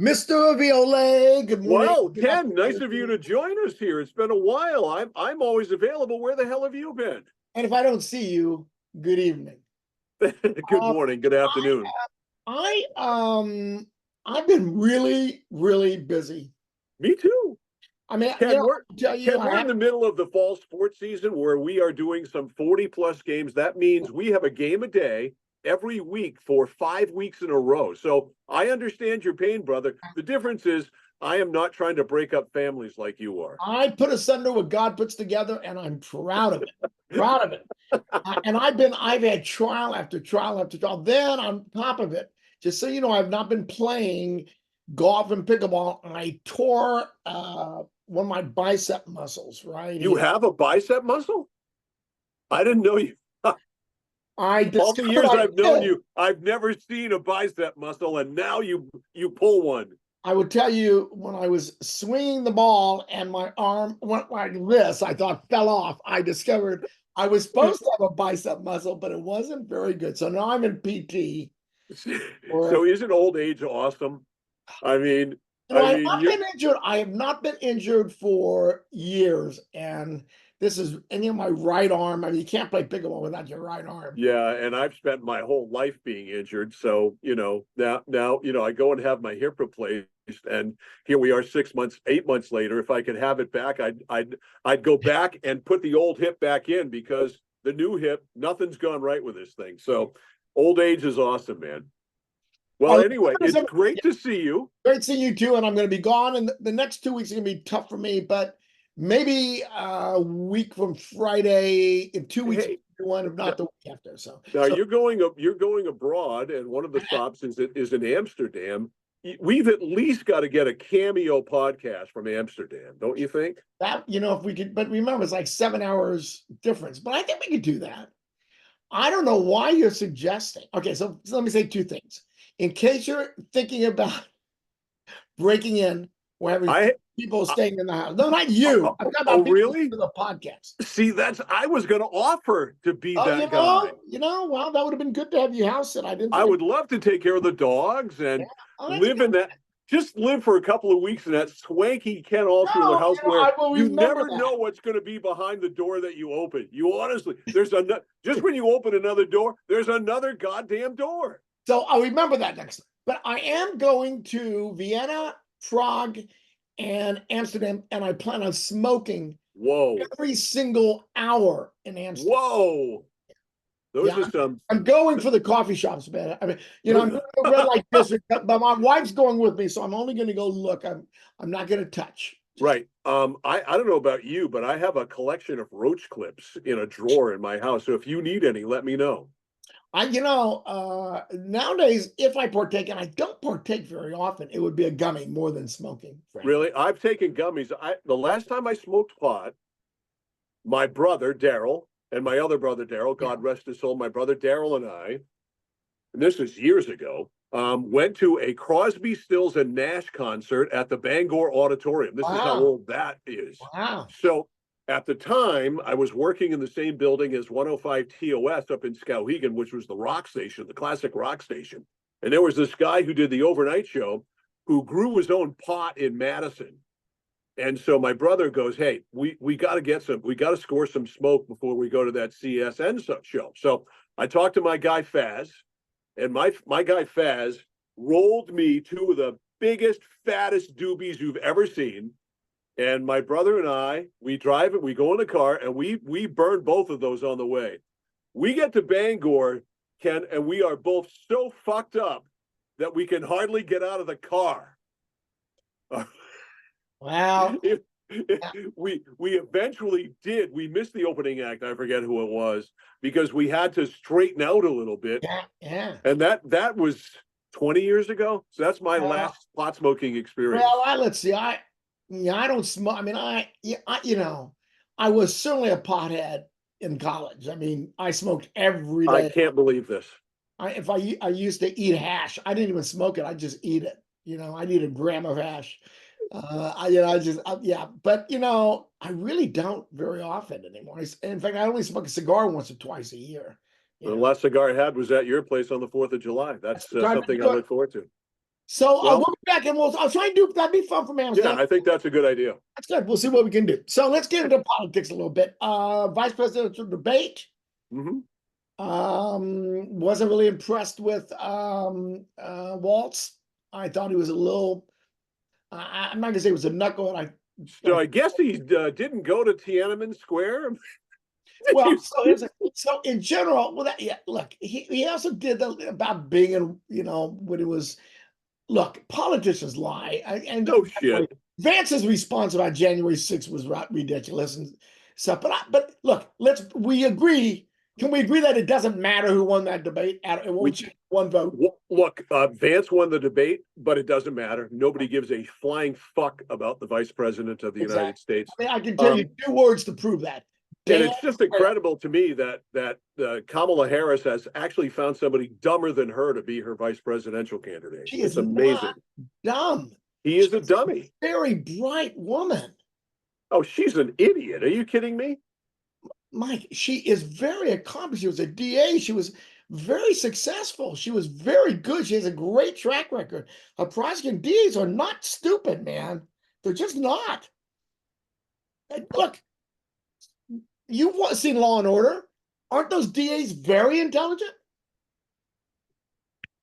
Mr. Violet, good morning. Well, Good Ken, nice afternoon. of you to join us here. It's been a while. I'm always available. Where the hell have you been? And if I don't see you, good evening. Good Um, morning, good I, afternoon. I, I've been really, really busy. Me too. I mean, Ken, we're I'll tell you, Ken, we're in the middle of the fall sports season where we are doing some 40 plus games. That means we have a game a day every week for 5 weeks in a row. So I understand your pain, brother. The difference is I am not trying to break up families like you are. I put asunder what God puts together, and I'm proud of it. Proud of it. And I've had trial after trial after trial. Then on top of it, just so you know, I've not been playing golf and pickleball. I tore one of my bicep muscles right You here. have a bicep muscle? I didn't know you. I All the discovered years I I've known did. you, I've never seen a bicep muscle, and now you pull one. I would tell you when I was swinging the ball and my arm went like this, I thought fell off. I discovered I was supposed to have a bicep muscle, but it wasn't very good. So now I'm in PT. So Or isn't old age awesome? I mean, I I have mean, not you been injured. I have not been injured for years, and this is any of my right arm. I mean, you can't play pickleball without your right arm. yeah, and I've spent my whole life being injured. So, now, I go and have my hip replaced, and here we are 6 months, 8 months later. If I could have it back, I'd go back and put the old hip back in because the new hip, nothing's gone right with this thing. So old age is awesome, man. Well, Oh, anyway, it's great to see you. great seeing you too, and I'm going to be gone, and the next 2 weeks are going to be tough for me. But maybe a week from Friday, in 2 weeks, Hey, one if now, not the week after. So, now so you're going abroad, and one of the stops is in Amsterdam. We've at least got to get a cameo podcast from Amsterdam, don't you think? that if we could, but remember, it's like 7 hours difference. But I think we could do that. I don't know why you're suggesting. Okay, so let me say two things. In case you're thinking about breaking in or having I, people I staying in the house. No, not oh, you. oh, I'm talking oh, about people really? to the podcast. See, that's I was going to offer to be Oh, that guy. well, that would have been good to have your house sit. I didn't I think of would love to take care of the dogs yeah. and Oh, that's a live good. in that. Just live for a couple of weeks in that swanky Ken Allschuler No, house where I will you remember never that. know what's going to be behind the door that you open. You honestly, just when you open another door, there's another goddamn door. So I'll remember that next time. But I am going to Vienna, Prague, and Amsterdam, and I plan on smoking Whoa, every single hour in Amsterdam. whoa! Those Yeah, are some. I'm going for the coffee shops, man. I mean, I'm going to the red light district, but my wife's going with me, so I'm only going to go look. I'm not going to touch. Just Right. I don't know about you, but I have a collection of roach clips in a drawer in my house. So if you need any, let me know. nowadays, if I partake, and I don't partake very often, it would be a gummy more than smoking, frankly. Really, I've taken gummies. The last time I smoked pot, my brother Daryl and my other brother Daryl, Yeah. God rest his soul, my brother Daryl and I, and this was years ago, went to a Crosby, Stills, and Nash concert at the Bangor Auditorium. This is how Wow. old that is. Wow. So at the time, I was working in the same building as 105 TOS up in Skowhegan, which was the rock station, the classic rock station. And there was this guy who did the overnight show who grew his own pot in Madison. And so my brother goes, "Hey, we got to we got to score some smoke before we go to that CSN show." So I talked to my guy Faz, and my guy Faz rolled me two of the biggest, fattest doobies you've ever seen. And my brother and I, we drive it, we go in the car, and we burn both of those on the way. We get to Bangor, Ken, and we are both so fucked up that we can hardly get out of the car. Wow. If, Yeah. we eventually did. We missed the opening act. I forget who it was because we had to straighten out a little bit, Yeah. Yeah. and that was 20 years ago. So that's my Well, last pot smoking experience. let's see. I don't smoke. I mean, I was certainly a pothead in college. I mean, I smoked every I day. can't believe this. I used to eat hash. I didn't even smoke it. I just eat it. I need a gram of hash. Yeah. But I really don't very often anymore. In fact, I only smoke a cigar once or twice a year. The Yeah. last cigar I had was at your place on the 4th of July. That's That's the time to something I do it. look forward to. So Well, we'll be back and I'll try and do that'd be fun for man. yeah, I think that's a good idea. That's good. We'll see what we can do. So let's get into politics a little bit. Vice presidential debate. Hmm. Wasn't really impressed with Waltz. I thought he was a little. I'm not gonna say it was a knuckle. So I guess he didn't go to Tiananmen Square. Did Well, you see? so in general, well, yeah. Look, he also did about being in, when it was. Look, politicians lie, and No shit. Vance's response about January 6th was ridiculous and stuff. But look, we agree. Can we agree that it doesn't matter who won that debate? It won't We change one vote. look. Vance won the debate, but it doesn't matter. Nobody gives a flying fuck about the vice president of the United Exactly. States. I mean, I can tell you two words to prove that. And Dan it's just Quayle. incredible to me that Kamala Harris has actually found somebody dumber than her to be her vice presidential candidate. She is It's not amazing. dumb. He is a She's a dummy. very bright woman. Oh, she's an idiot. Are you kidding me? Mike, she is very accomplished. She was a DA. She was very successful. She was very good. She has a great track record. Prosecuting DAs are not stupid, man. They're just not. And look, you've seen Law and Order. Aren't those DAs very intelligent?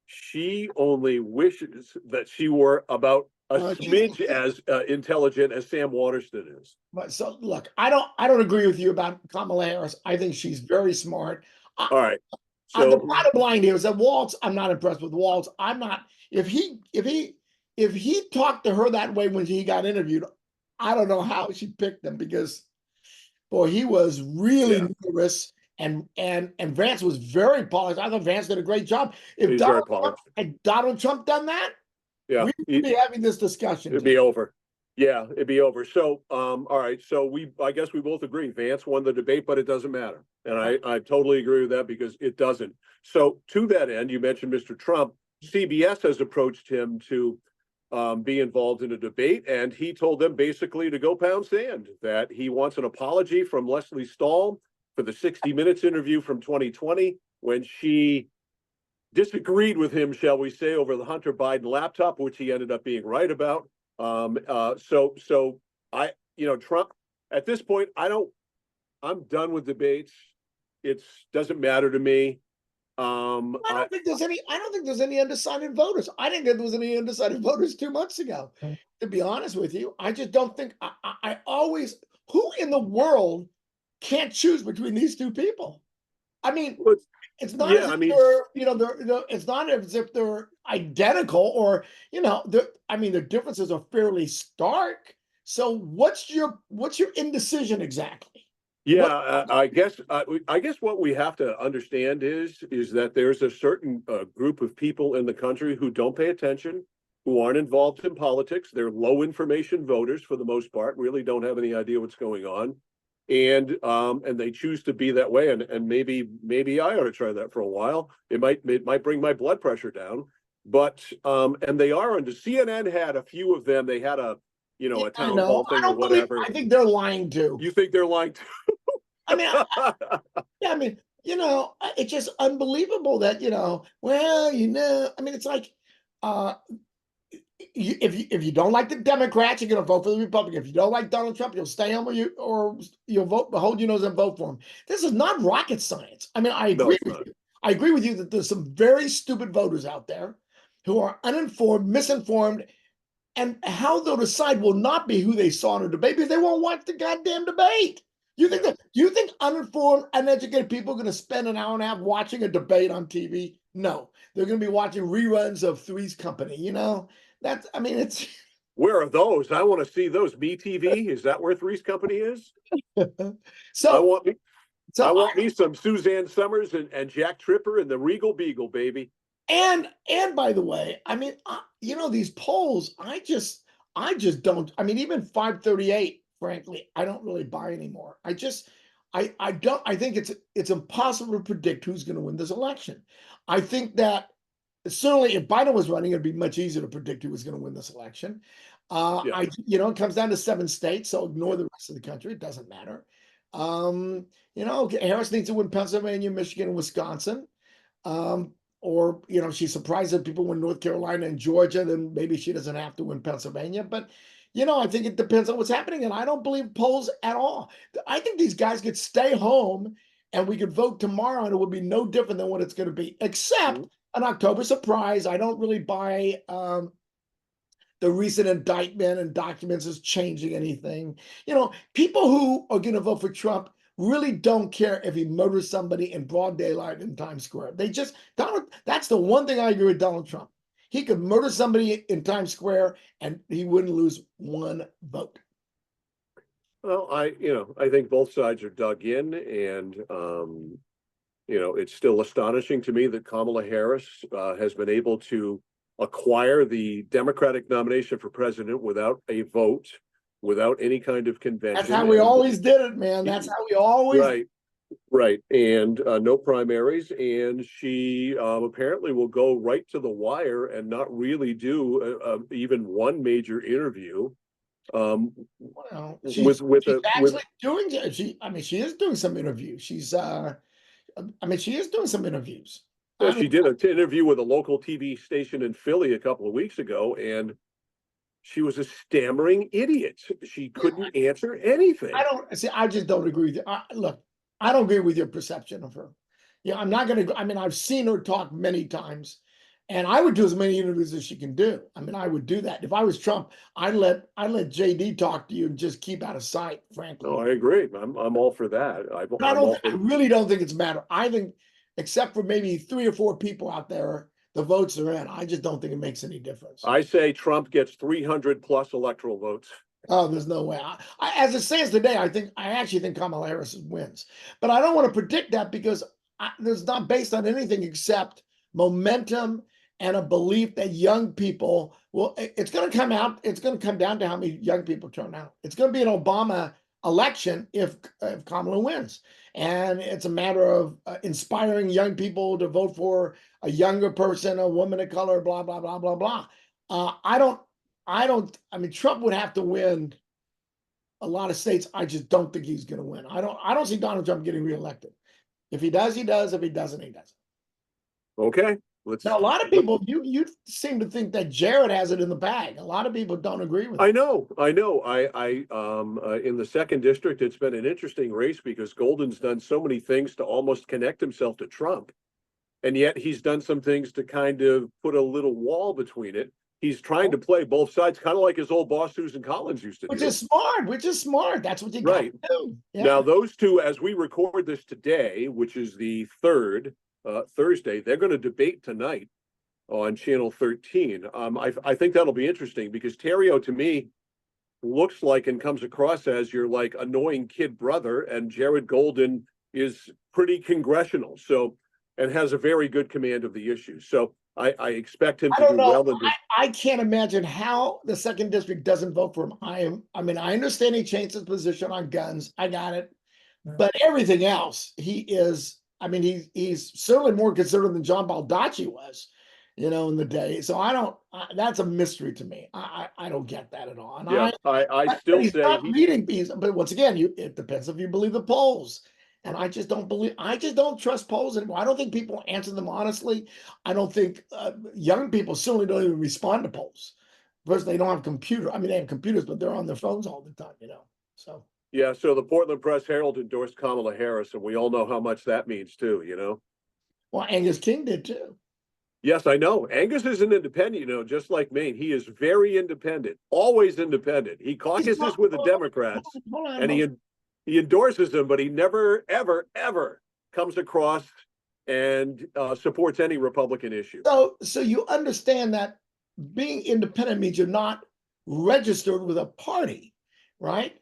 She only wishes that she were about a smidge as intelligent as Sam Waterston is. But so look, I don't agree with you about Kamala Harris. I think she's very smart. All right. The So bottom line here is that Waltz, I'm not impressed with Waltz. I'm not. If he talked to her that way when he got interviewed, I don't know how she picked him because, boy, he was really yeah, nervous and Vance was very polished. I thought Vance did a great job. If he's very polished. Donald Trump done that, Yeah, we would be having this discussion. it'd be over. Yeah, it'd be over. So, all right. So I guess we both agree. Vance won the debate, but it doesn't matter. And I totally agree with that because it doesn't. So to that end, you mentioned Mr. Trump. CBS has approached him to be involved in a debate, and he told them basically to go pound sand, that he wants an apology from Leslie Stahl for the 60 Minutes interview from 2020 when she disagreed with him, shall we say, over the Hunter Biden laptop, which he ended up being right about. So Trump, at this point, I'm done with debates. It doesn't matter to me. I don't think there's any undecided voters. I didn't think there was any undecided voters 2 months ago. To be honest with you, I just don't think. I always. Who in the world can't choose between these two people? I mean, it's not as if it's not as if they're identical or the differences are fairly stark. So what's your indecision exactly? Yeah, I guess what we have to understand is that there's a certain group of people in the country who don't pay attention, who aren't involved in politics. They're low information voters for the most part, really don't have any idea what's going on, and they choose to be that way. And maybe I ought to try that for a while. It might bring my blood pressure down, but and they are under. CNN had a few of them. They had a town hall thing or whatever. I think they're lying too. You think they're lying too? I mean, it's just unbelievable that, I mean, it's like, if you don't like the Democrats, you're going to vote for the Republican. If you don't like Donald Trump, you'll stay home or you'll vote, hold your nose and vote for him. This is not rocket science. I mean, I agree with you. I agree with you that there's some very stupid voters out there who are uninformed, misinformed, and how they'll decide will not be who they saw in a debate because they won't watch the goddamn debate. Do you think uninformed, uneducated people are going to spend an hour and a half watching a debate on TV? No, they're going to be watching reruns of Three's Company. It's. Where are those? I want to see those. Me TV, is that where Three's Company is? So I want me some Suzanne Summers and Jack Tripper and the Regal Beagle, baby. And by the way, I mean, these polls, I just don't. I mean, even 538, frankly, I don't really buy anymore. I don't. I think it's impossible to predict who's going to win this election. I think that certainly if Biden was running, it'd be much easier to predict who was going to win this election. It comes down to 7 states, so ignore the rest of the country. It doesn't matter. Harris needs to win Pennsylvania, Michigan, and Wisconsin. or she surprises people win North Carolina and Georgia, then maybe she doesn't have to win Pennsylvania. But I think it depends on what's happening, and I don't believe polls at all. I think these guys could stay home, and we could vote tomorrow, and it would be no different than what it's going to be, except an October surprise. I don't really buy the recent indictment and documents is changing anything. People who are going to vote for Trump really don't care if he murders somebody in broad daylight in Times Square. That's the one thing I agree with Donald Trump. He could murder somebody in Times Square and he wouldn't lose one vote. Well, I think both sides are dug in, and it's still astonishing to me that Kamala Harris has been able to acquire the Democratic nomination for president without a vote, without any kind of convention. That's how we always did it, man. That's how we always. Right. And no primaries. And she apparently will go right to the wire and not really do even one major interview. Well, she's doing. She is doing some interviews. She is doing some interviews. She did an interview with a local TV station in Philly a couple of weeks ago, and she was a stammering idiot. She couldn't answer anything. I just don't agree with you. Look, I don't agree with your perception of her. I'm not going to. I've seen her talk many times, and I would do as many interviews as she can do. I would do that. If I was Trump, I'd let JD talk to you and just keep out of sight, frankly. No, I agree. I'm all for that. I really don't think it's a matter. I think, except for maybe 3 or 4 people out there, the votes are in. I just don't think it makes any difference. I say Trump gets 300 plus electoral votes. Oh, there's no way. As it stands today, I actually think Kamala Harris wins. But I don't want to predict that because it's not based on anything except momentum and a belief that young people it's going to come out. It's going to come down to how many young people turn out. It's going to be an Obama election if Kamala wins. And it's a matter of inspiring young people to vote for a younger person, a woman of color, blah, blah, blah, blah, blah. Trump would have to win a lot of states. I just don't think he's going to win. I don't see Donald Trump getting reelected. If he does, he does. If he doesn't, he doesn't. Okay. Now, a lot of people, you seem to think that Jared has it in the bag. A lot of people don't agree with it. I know. I in the 2nd district, it's been an interesting race because Golden's done so many things to almost connect himself to Trump. And yet he's done some things to kind of put a little wall between it. He's trying to play both sides, kind of like his old boss, Susan Collins, used to do. Which is smart. That's what you got to do. Yeah. Now, those two, as we record this today, which is the 3rd, Thursday, they're going to debate tonight on Channel 13. I think that'll be interesting because Terrio, to me, looks like and comes across as your like annoying kid brother, and Jared Golden is pretty congressional, and has a very good command of the issue. So I expect him to do well. I can't imagine how the 2nd district doesn't vote for him. I understand he changed his position on guns. I got it. But everything else, he is. He's certainly more conservative than John Baldacci was, in the day. So that's a mystery to me. I don't get that at all. And I still say not leading these, but once again, it depends if you believe the polls. And I just don't trust polls anymore. I don't think people answer them honestly. I don't think young people certainly don't even respond to polls. First, they don't have computers. They have computers, but they're on their phones all the time, so. Yeah, so the Portland Press Herald endorsed Kamala Harris, and we all know how much that means too, Well, Angus King did too. Yes, I know. Angus is an independent, just like me. He is very independent, always independent. He caucuses with the Democrats, and he endorses them, but he never, ever, ever comes across and supports any Republican issue. So you understand that being independent means you're not registered with a party, right?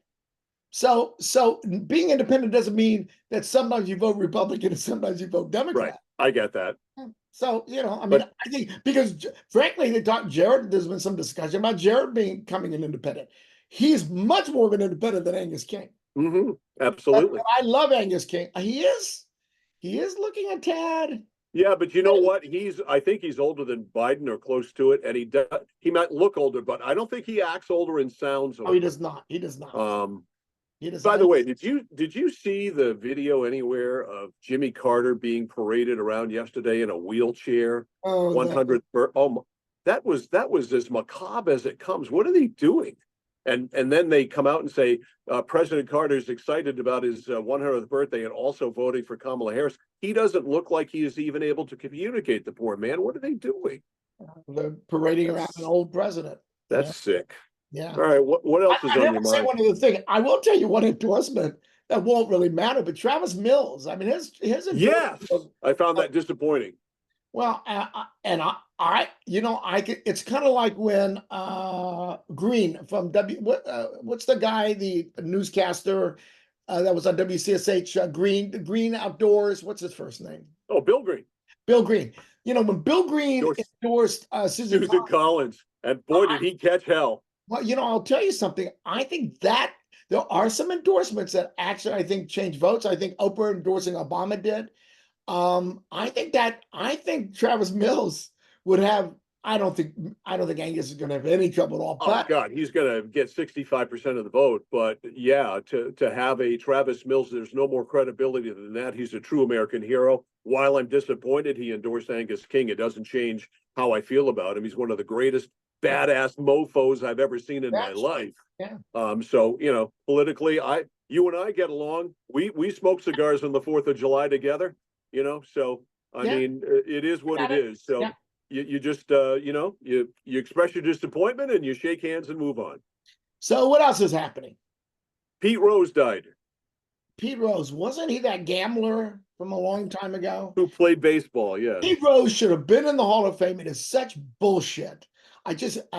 So being independent doesn't mean that sometimes you vote Republican and sometimes you vote Democrat. Right. I get that. So, I think because frankly, Jared, there's been some discussion about Jared becoming an independent. He's much more of an independent than Angus King. Mm-hmm. Absolutely. But I love Angus King. He is looking a tad. Yeah, but you know what? I think he's older than Biden or close to it. And he might look older, but I don't think he acts older and sounds older. Oh, he does not. He does not. He By the decided. way, did you see the video anywhere of Jimmy Carter being paraded around yesterday in a wheelchair? Oh, the 100th birth. Oh, that was as macabre as it comes. What are they doing? And then they come out and say President Carter is excited about his 100th birthday and also voting for Kamala Harris. He doesn't look like he is even able to communicate. The poor man. What are they doing? the parading around an That's old president. that's sick. Yeah. All right, what else is I on have your to say mind? one other thing. I will tell you one endorsement that won't really matter, but Travis Mills. I mean, his Yes, endorsement was, I found that disappointing. well, and it's kind of like when Green from what's the guy, the newscaster that was on WCSH, Green Outdoors. What's his first name? Oh, Bill Green. Bill Green. You know, when Bill Green Endorsed endorsed Susan Susan Collins, Collins, and boy, did he catch hell. well, I'll tell you something. I think that there are some endorsements that actually I think change votes. I think Oprah endorsing Obama did. I think Travis Mills would have. I don't think Angus is going to have any trouble at all. Oh But God, he's going to get 65% of the vote. But yeah, to have a Travis Mills, there's no more credibility than that. He's a true American hero. While I'm disappointed he endorsed Angus King, it doesn't change how I feel about him. He's one of the greatest badass mofos I've ever seen in my that's life. yeah, So politically, you and I get along. We smoke cigars on the 4th of July together. So I yeah, mean, it is I what it got it. is. So Yeah. you just you express your disappointment and you shake hands and move on. So what else is happening? Pete Rose died, Pete Rose, wasn't he that gambler from a long time ago? who played baseball. Yes. Pete Rose should have been in the Hall of Fame. It is such bullshit. I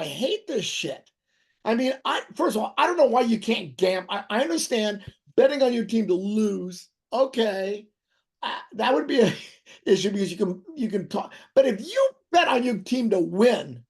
hate this shit. I mean, I first of all, I don't know why you can't gamble. I understand betting on your team to lose. Okay, that would be a issue because you can talk. But if you bet on your team to win,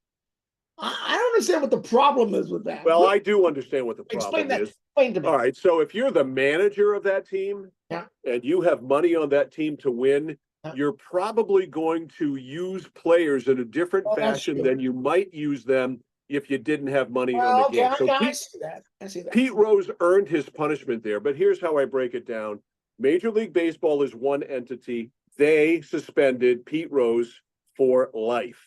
I don't understand what the problem is with that. Well, I do understand what the Explain problem that. is. Explain to me. All right. So if you're the manager of that team Yeah. and you have money on that team to win, Yeah. you're probably going to use players in a different Well, that's fashion true. than you might use them if you didn't have money on the Well, okay, game. So I see that. I see that. Pete Rose earned his punishment there, but here's how I break it down. Major League Baseball is one entity. They suspended Pete Rose for life.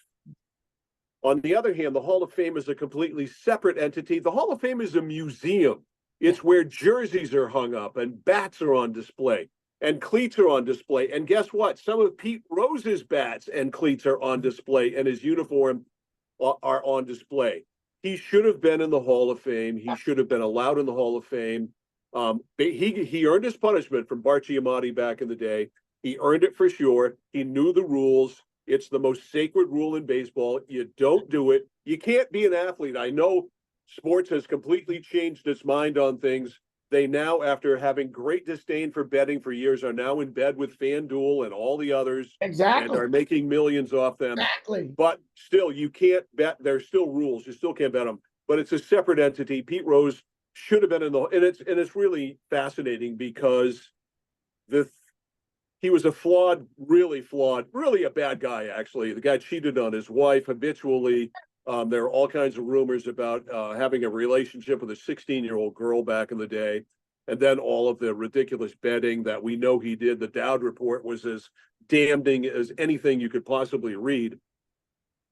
On the other hand, the Hall of Fame is a completely separate entity. The Hall of Fame is a museum. Yeah. It's where jerseys are hung up and bats are on display and cleats are on display. And guess what? Some of Pete Rose's bats and cleats are on display and his uniform are on display. He should have been in the Hall of Fame. He should have been allowed in the Hall of Fame. He earned his punishment from Bart Giamatti back in the day. He earned it for sure. He knew the rules. It's the most sacred rule in baseball. You don't do it. You can't be an athlete. I know sports has completely changed its mind on things. They now, after having great disdain for betting for years, are now in bed with FanDuel and all the others and Exactly. are making millions off them. Exactly. But still, you can't bet. There's still rules. You still can't bet them. But it's a separate entity. Pete Rose should have been in the, and it's really fascinating because he was really flawed, really a bad guy, actually. The guy cheated on his wife habitually. There are all kinds of rumors about having a relationship with a 16-year-old girl back in the day. And then all of the ridiculous betting that we know he did. The Dowd report was as damning as anything you could possibly read.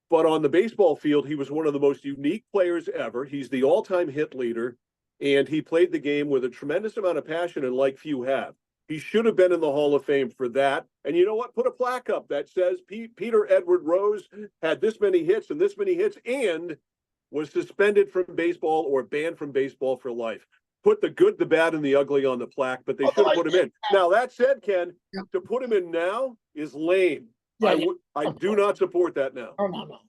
But on the baseball field, he was one of the most unique players ever. He's the all-time hit leader, and he played the game with a tremendous amount of passion and like few have. He should have been in the Hall of Fame for that. And you know what? Put a plaque up that says Peter Edward Rose had this many hits and this many hits and was suspended from baseball or banned from baseball for life. Put the good, the bad, and the ugly on the plaque, but they should have put him in. Now, that said, Ken, to put him in now is lame. Yeah, I do not support that now. Oh, no.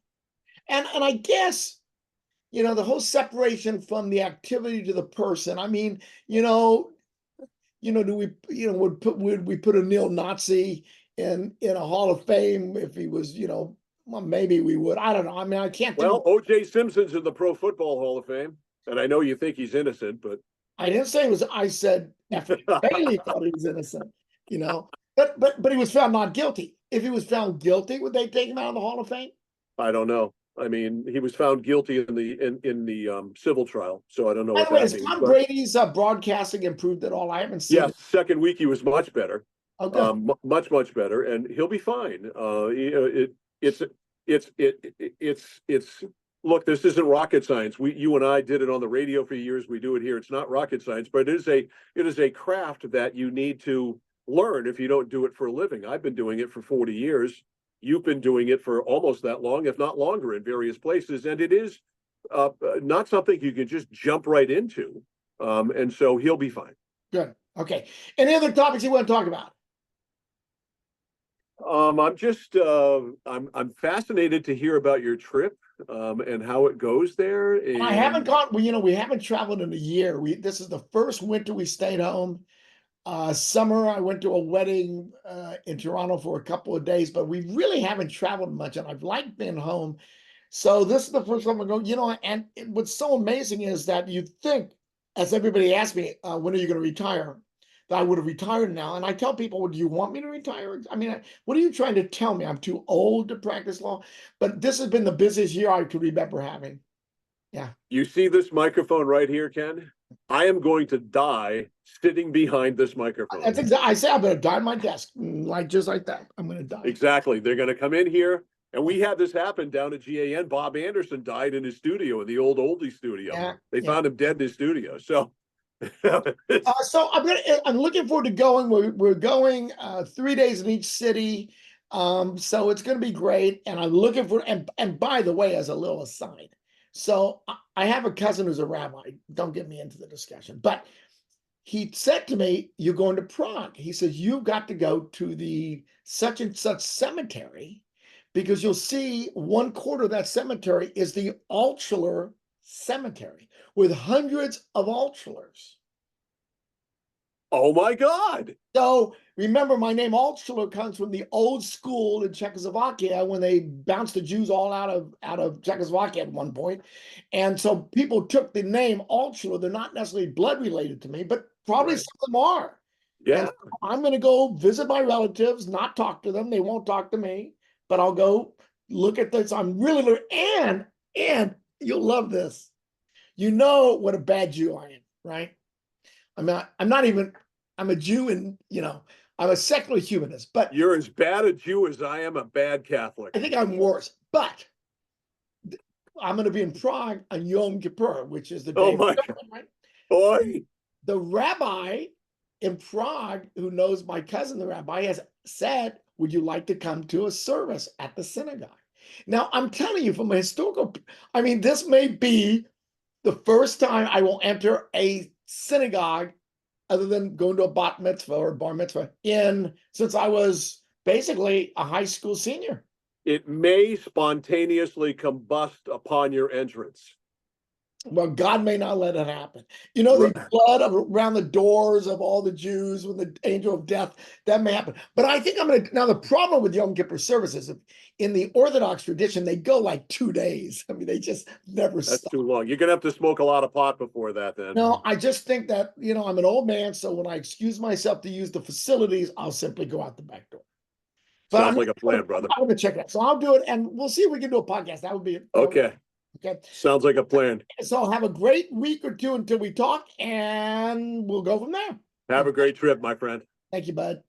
And I guess, the whole separation from the activity to the person. I mean, do we, would we put a neo-Nazi in a Hall of Fame if he was, well, maybe we would. I don't know. I mean, I can't think. Well, O.J. Simpson's in the Pro Football Hall of Fame, and I know you think he's innocent, but I didn't say it was. I said Bailey thought he was innocent. But he was found not guilty. If he was found guilty, would they take him out of the Hall of Fame? I don't know. I mean, he was found guilty in the civil trial, so I don't know By what the way, that is means. Tom But Brady's broadcasting improved at all? I haven't seen yes, it. second week he was much better, Oh, good. much better, and he'll be fine. It's look, this isn't rocket science. You and I did it on the radio for years. We do it here. It's not rocket science, but it is a craft that you need to learn if you don't do it for a living. I've been doing it for 40 years. You've been doing it for almost that long, if not longer, in various places, and it is not something you can just jump right into. And so he'll be fine. Good. Okay. Any other topics you want to talk about? I'm just I'm fascinated to hear about your trip and how it goes there. And I haven't And gone, we haven't traveled in a year. This is the first winter we stayed home. Summer, I went to a wedding in Toronto for a couple of days, but we really haven't traveled much, and I've liked being home. So this is the first time I go, and what's so amazing is that you think, as everybody asks me, when are you going to retire? That I would have retired now. And I tell people, well, do you want me to retire? I mean, what are you trying to tell me? I'm too old to practice law. But this has been the busiest year I could remember having. Yeah. you see this microphone right here, Ken? I am going to die sitting behind this microphone. That's exactly. I say I'm going to die on my desk, just like that. I'm going to die. Exactly. They're going to come in here. And we had this happen down at GAN. Bob Anderson died in his studio, in the old oldie studio. Yeah, They found him dead in his studio. So so I'm looking forward to going. We're going 3 days in each city. So it's gonna be great. And I'm looking for and by the way, as a little aside, so I have a cousin who's a rabbi. Don't get me into the discussion, but he said to me, "You're going to Prague." He says, "You've got to go to the such and such cemetery because you'll see 1/4 of that cemetery is the Altshuler cemetery with hundreds of Altshullers." oh my God. So remember, my name Altshuler comes from the old school in Czechoslovakia when they bounced the Jews all out of Czechoslovakia at one point. And so people took the name Altshuler. They're not necessarily blood related to me, but probably some of them are. Yeah. And so I'm going to go visit my relatives, not talk to them. They won't talk to me, but I'll go look at this. I'm really, and you'll love this. You know what a bad Jew I am, right? I'm not even, I'm a Jew and, I'm a secular humanist, but You're as bad a Jew as I am a bad Catholic. I think I'm worse. But I'm going to be in Prague on Yom Kippur, which is the day. Oh my God. Right? Boy. The rabbi in Prague, who knows my cousin, the rabbi, has said, "Would you like to come to a service at the synagogue?" Now, I'm telling you from a historical, this may be the first time I will enter a synagogue other than going to a bat mitzvah or bar mitzvah since I was basically a high school senior. It may spontaneously combust upon your entrance. Well, God may not let it happen. The blood around the doors of all the Jews when the angel of death, that may happen. But I think now the problem with Yom Kippur services, in the Orthodox tradition, they go like 2 days. They just never stop. That's too long. You're going to have to smoke a lot of pot before that then. No, I just think that, I'm an old man. So when I excuse myself to use the facilities, I'll simply go out the back door. But Sounds like a plan, brother. I'm going to check it out. So I'll do it and we'll see if we can do a podcast. That would be it. Okay. Okay. Sounds like a plan. So have a great week or two until we talk, and we'll go from there. Have a great trip, my friend. Thank you, bud.